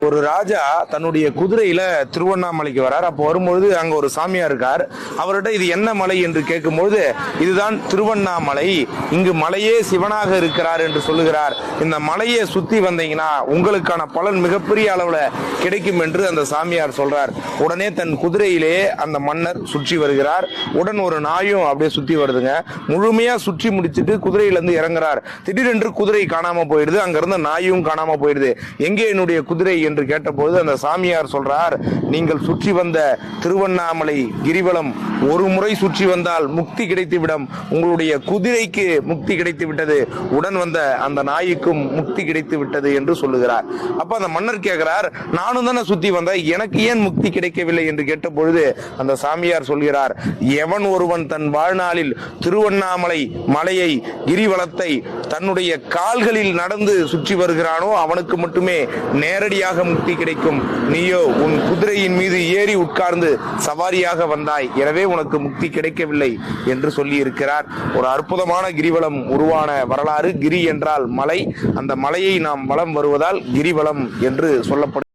ஒரு ராஜா தன்னுடைய குதிரையில திருவண்ணாமலைக்கு வரார். அப்போ வரும்பொழுது அங்க ஒரு சாமியார் இருக்கார். அவர்கிட்ட இது என்ன மலை என்று கேட்கும்போது, இதுதான் திருவண்ணாமலை, இங்கு மலையே சிவனாக இருக்கிறார் என்று சொல்லுகிறார். இந்த மலையை சுத்தி வந்தீங்கன்னா உங்களுக்கான பலன் மிகப்பெரிய அளவுல கிடைக்கும் என்று அந்த சாமியார் சொல்றார். உடனே தன் குதிரையிலே அந்த மன்னர் சுற்றி வருகிறார். உடன் ஒரு நாயும் அப்படியே சுத்தி வருதுங்க. முழுமையா சுற்றி முடிச்சுட்டு குதிரையில இருந்து இறங்குறார். திடீரென்று குதிரை காணாம போயிடுது. அங்க இருந்த நாயும் காணாம போயிடுது. எங்கே என்னுடைய குதிரை என்று கேட்டபோது அந்த சாமியார் சொல்றார், நீங்கள் சுற்றி வந்த திருவண்ணாமலை கிரிவலம் ஒரு முறை சுற்றி வந்தால் முக்தி கிடைத்துவிடும். உங்களுடைய குதிரைக்கு முக்தி கிடைத்து விட்டது, உடன் வந்த அந்த நாய்க்கும் முக்தி கிடைத்து விட்டது என்று சொல்லுகிறார். அப்ப அந்த மன்னர் கேட்கிறார், நானும் தானே சுத்தி வந்த, எனக்கு ஏன் முக்தி கிடைக்கவில்லை என்று கேட்ட பொழுது அந்த சாமியார் சொல்கிறார், எவன் ஒருவன் தன் வாழ்நாளில் திருவண்ணாமலை மலையை கிரிவலத்தை தன்னுடைய கால்களில் நடந்து சுற்றி வருகிறானோ அவனுக்கு மட்டுமே நேரடியாக முக்தி கிடைக்கும். நீயோ உன் குதிரையின் மீது ஏறி உட்கார்ந்து சவாரியாக வந்தாய், எனவே உனக்கு முக்தி கிடைக்கவில்லை என்று சொல்லி இருக்கிறார். ஒரு அற்புதமான கிரிவலம் உருவான வரலாறு. கிரி என்றால் மலை, அந்த மலையை நாம் வலம் வருவதால் கிரிவலம் என்று சொல்லப்படும்.